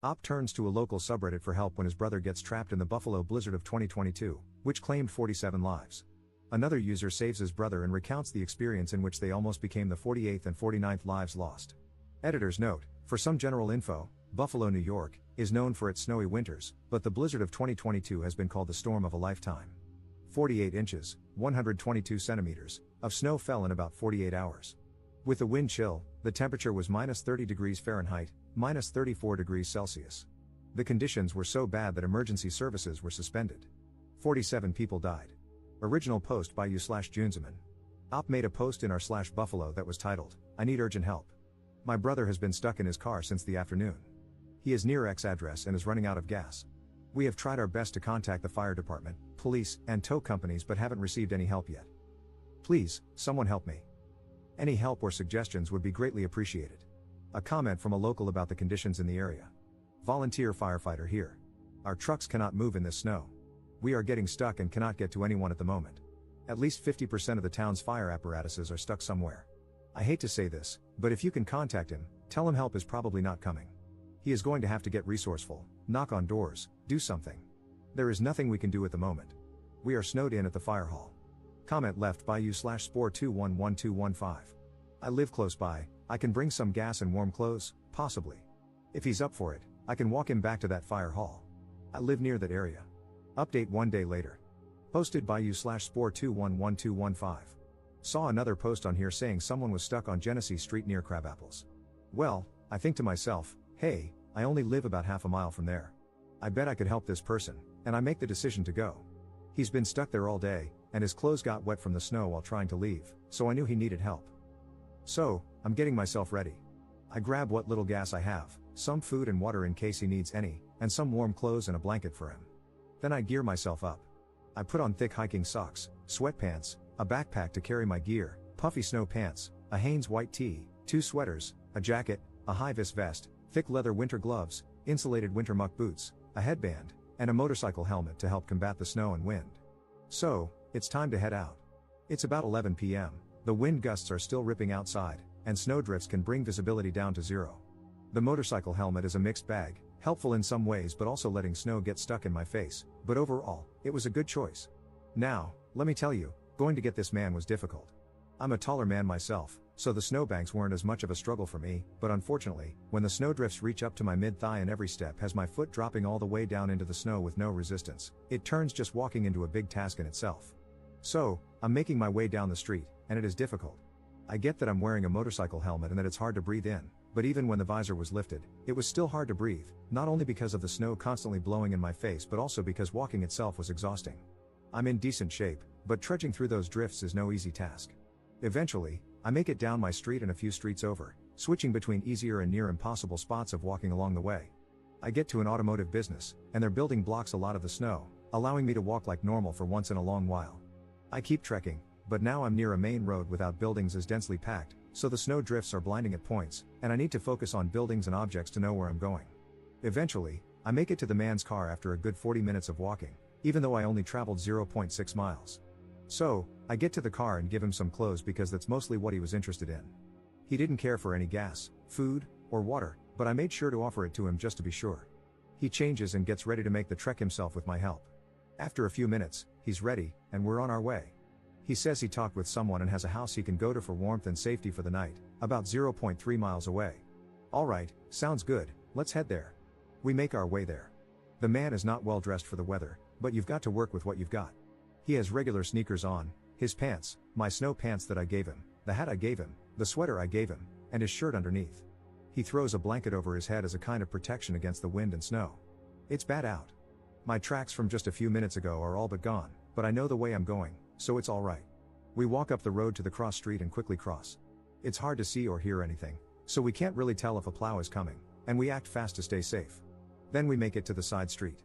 Op turns to a local subreddit for help when his brother gets trapped in the Buffalo blizzard of 2022, which claimed 47 lives. Another user saves his brother and recounts the experience in which they almost became the 48th and 49th lives lost. Editor's note: for some general info, Buffalo, New York, is known for its snowy winters, but the blizzard of 2022 has been called the storm of a lifetime. 48 inches, 122 centimeters, of snow fell in about 48 hours. With the wind chill, the temperature was minus 30 degrees Fahrenheit, minus 34 degrees Celsius. The conditions were so bad that emergency services were suspended. 47 people died. Original post by u/Junzeman. Op made a post in r/Buffalo that was titled, "I need urgent help. My brother has been stuck in his car since the afternoon. He is near X address and is running out of gas. We have tried our best to contact the fire department, police, and tow companies but haven't received any help yet. Please, someone help me. Any help or suggestions would be greatly appreciated." A comment from a local about the conditions in the area. Volunteer firefighter here. Our trucks cannot move in this snow. We are getting stuck and cannot get to anyone at the moment. At least 50% of the town's fire apparatuses are stuck somewhere. I hate to say this, but if you can contact him, tell him help is probably not coming. He is going to have to get resourceful, knock on doors, do something. There is nothing we can do at the moment. We are snowed in at the fire hall. Comment left by u/spore211215. I live close by, I can bring some gas and warm clothes, possibly. If he's up for it, I can walk him back to that fire hall. I live near that area. Update 1 day later. Posted by u/spore211215. Saw another post on here saying someone was stuck on Genesee Street near Crabapples. Well, I think to myself, hey, I only live about half a mile from there. I bet I could help this person, and I make the decision to go. He's been stuck there all day, and his clothes got wet from the snow while trying to leave, so I knew he needed help. So, I'm getting myself ready. I grab what little gas I have, some food and water in case he needs any, and some warm clothes and a blanket for him. Then I gear myself up. I put on thick hiking socks, sweatpants, a backpack to carry my gear, puffy snow pants, a Hanes white tee, 2 sweaters, a jacket, a high-vis vest, thick leather winter gloves, insulated winter muck boots, a headband, and a motorcycle helmet to help combat the snow and wind. So, it's time to head out. It's about 11 p.m., the wind gusts are still ripping outside, and snowdrifts can bring visibility down to zero. The motorcycle helmet is a mixed bag, helpful in some ways but also letting snow get stuck in my face, but overall, it was a good choice. Now, let me tell you, going to get this man was difficult. I'm a taller man myself, so the snowbanks weren't as much of a struggle for me, but unfortunately, when the snowdrifts reach up to my mid-thigh and every step has my foot dropping all the way down into the snow with no resistance, it turns just walking into a big task in itself. So, I'm making my way down the street, and it is difficult. I get that I'm wearing a motorcycle helmet and that it's hard to breathe in, but even when the visor was lifted, it was still hard to breathe, not only because of the snow constantly blowing in my face but also because walking itself was exhausting. I'm in decent shape, but trudging through those drifts is no easy task. Eventually, I make it down my street and a few streets over, switching between easier and near impossible spots of walking along the way. I get to an automotive business, and their building blocks a lot of the snow, allowing me to walk like normal for once in a long while. I keep trekking, but now I'm near a main road without buildings as densely packed, so the snow drifts are blinding at points, and I need to focus on buildings and objects to know where I'm going. Eventually, I make it to the man's car after a good 40 minutes of walking, even though I only traveled 0.6 miles. So, I get to the car and give him some clothes because that's mostly what he was interested in. He didn't care for any gas, food, or water, but I made sure to offer it to him just to be sure. He changes and gets ready to make the trek himself with my help. After a few minutes, he's ready, and we're on our way. He says he talked with someone and has a house he can go to for warmth and safety for the night, about 0.3 miles away. Alright, sounds good, let's head there. We make our way there. The man is not well dressed for the weather, but you've got to work with what you've got. He has regular sneakers on, his pants, my snow pants that I gave him, the hat I gave him, the sweater I gave him, and his shirt underneath. He throws a blanket over his head as a kind of protection against the wind and snow. It's bad out. My tracks from just a few minutes ago are all but gone, but I know the way I'm going, so it's alright. We walk up the road to the cross street and quickly cross. It's hard to see or hear anything, so we can't really tell if a plow is coming, and we act fast to stay safe. Then we make it to the side street.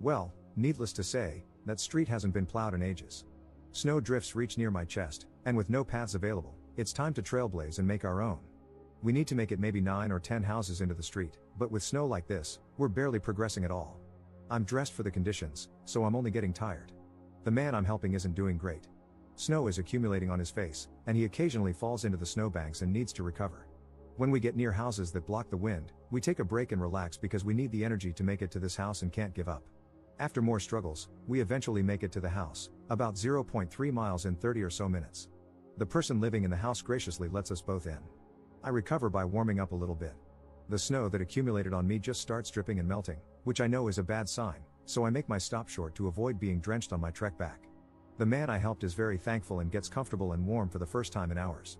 Well, needless to say, that street hasn't been plowed in ages. Snow drifts reach near my chest, and with no paths available, it's time to trailblaze and make our own. We need to make it maybe 9 or 10 houses into the street, but with snow like this, we're barely progressing at all. I'm dressed for the conditions, so I'm only getting tired. The man I'm helping isn't doing great. Snow is accumulating on his face, and he occasionally falls into the snowbanks and needs to recover. When we get near houses that block the wind, we take a break and relax because we need the energy to make it to this house and can't give up. After more struggles, we eventually make it to the house, about 0.3 miles in 30 or so minutes. The person living in the house graciously lets us both in. I recover by warming up a little bit. The snow that accumulated on me just starts dripping and melting, which I know is a bad sign, so I make my stop short to avoid being drenched on my trek back. The man I helped is very thankful and gets comfortable and warm for the first time in hours.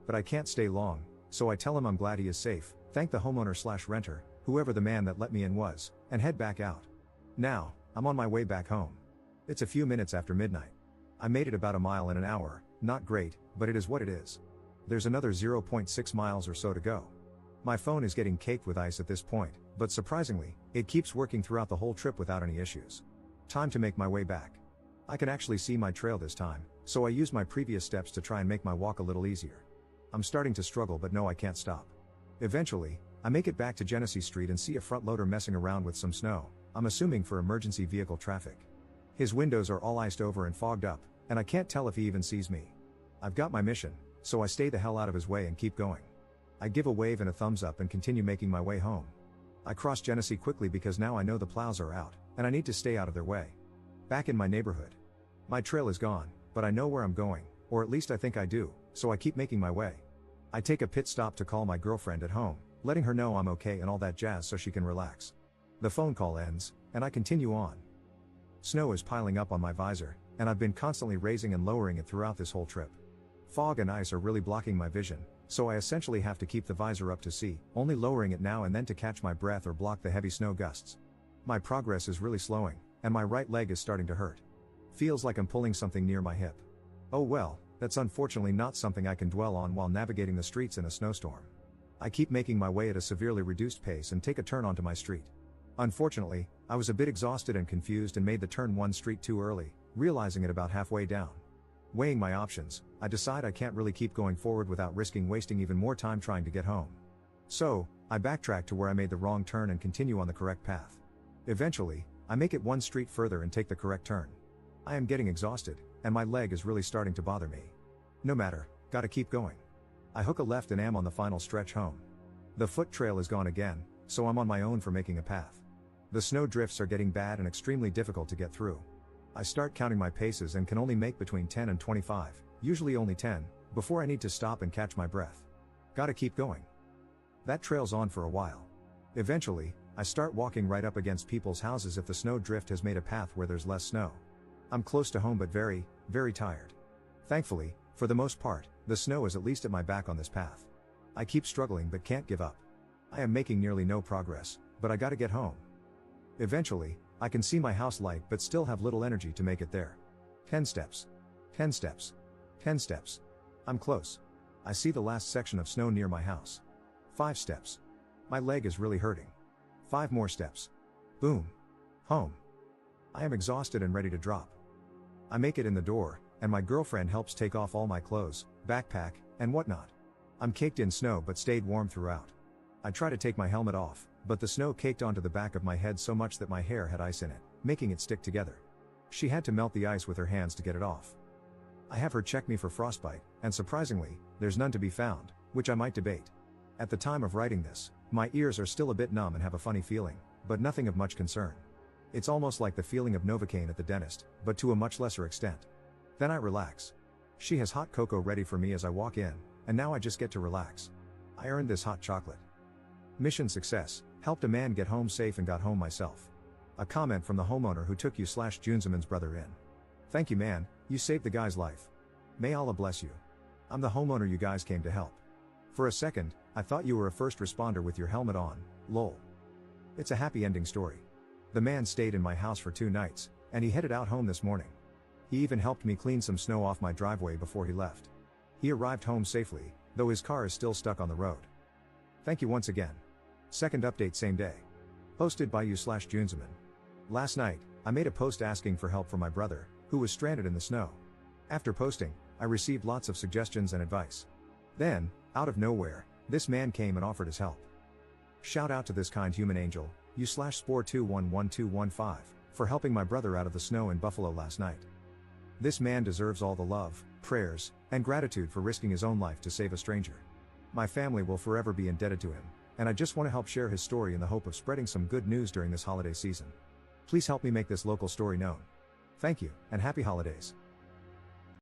But I can't stay long, so I tell him I'm glad he is safe, thank the homeowner/renter, whoever the man that let me in was, and head back out. Now, I'm on my way back home. It's a few minutes after midnight. I made it about a mile in an hour, not great, but it is what it is. There's another 0.6 miles or so to go. My phone is getting caked with ice at this point, but surprisingly, it keeps working throughout the whole trip without any issues. Time to make my way back. I can actually see my trail this time, so I use my previous steps to try and make my walk a little easier. I'm starting to struggle but no, I can't stop. Eventually, I make it back to Genesee Street and see a front loader messing around with some snow, I'm assuming for emergency vehicle traffic. His windows are all iced over and fogged up, and I can't tell if he even sees me. I've got my mission, so I stay the hell out of his way and keep going. I give a wave and a thumbs up and continue making my way home. I cross Genesee quickly because now I know the plows are out, and I need to stay out of their way. Back in my neighborhood. My trail is gone, but I know where I'm going, or at least I think I do, so I keep making my way. I take a pit stop to call my girlfriend at home, letting her know I'm okay and all that jazz so she can relax. The phone call ends, and I continue on. Snow is piling up on my visor, and I've been constantly raising and lowering it throughout this whole trip. Fog and ice are really blocking my vision, so I essentially have to keep the visor up to see, only lowering it now and then to catch my breath or block the heavy snow gusts. My progress is really slowing, and my right leg is starting to hurt. Feels like I'm pulling something near my hip. Oh well, that's unfortunately not something I can dwell on while navigating the streets in a snowstorm. I keep making my way at a severely reduced pace and take a turn onto my street. Unfortunately, I was a bit exhausted and confused and made the turn one street too early, realizing it about halfway down. Weighing my options, I decide I can't really keep going forward without risking wasting even more time trying to get home. So, I backtrack to where I made the wrong turn and continue on the correct path. Eventually, I make it one street further and take the correct turn. I am getting exhausted, and my leg is really starting to bother me. No matter, gotta keep going. I hook a left and am on the final stretch home. The foot trail is gone again, so I'm on my own for making a path. The snow drifts are getting bad and extremely difficult to get through. I start counting my paces and can only make between 10 and 25, usually only 10, before I need to stop and catch my breath. Gotta keep going. That trail's on for a while. Eventually, I start walking right up against people's houses if the snow drift has made a path where there's less snow. I'm close to home but very, very tired. Thankfully, for the most part, the snow is at least at my back on this path. I keep struggling but can't give up. I am making nearly no progress, but I gotta get home. Eventually, I can see my house light but still have little energy to make it there. 10 steps. 10 steps. 10 steps. I'm close. I see the last section of snow near my house. 5 steps. My leg is really hurting. 5 more steps. Boom. Home. I am exhausted and ready to drop. I make it in the door, and my girlfriend helps take off all my clothes, backpack, and whatnot. I'm caked in snow but stayed warm throughout. I try to take my helmet off, but the snow caked onto the back of my head so much that my hair had ice in it, making it stick together. She had to melt the ice with her hands to get it off. I have her check me for frostbite, and surprisingly, there's none to be found, which I might debate. At the time of writing this, my ears are still a bit numb and have a funny feeling, but nothing of much concern. It's almost like the feeling of Novocaine at the dentist, but to a much lesser extent. Then I relax. She has hot cocoa ready for me as I walk in, and now I just get to relax. I earned this hot chocolate. Mission success, helped a man get home safe and got home myself. A comment from the homeowner who took you/Junzeman's brother in. Thank you man, you saved the guy's life. May Allah bless you. I'm the homeowner you guys came to help. For a second, I thought you were a first responder with your helmet on, lol. It's a happy ending story. The man stayed in my house for 2 nights, and he headed out home this morning. He even helped me clean some snow off my driveway before he left. He arrived home safely, though his car is still stuck on the road. Thank you once again. Second update same day. Posted by you/Junzeman. Last night, I made a post asking for help from my brother, who was stranded in the snow. After posting, I received lots of suggestions and advice. Then, out of nowhere, this man came and offered his help. Shout out to this kind human angel, you/Spore211215, for helping my brother out of the snow in Buffalo last night. This man deserves all the love, prayers, and gratitude for risking his own life to save a stranger. My family will forever be indebted to him, and I just want to help share his story in the hope of spreading some good news during this holiday season. Please help me make this local story known. Thank you, and happy holidays.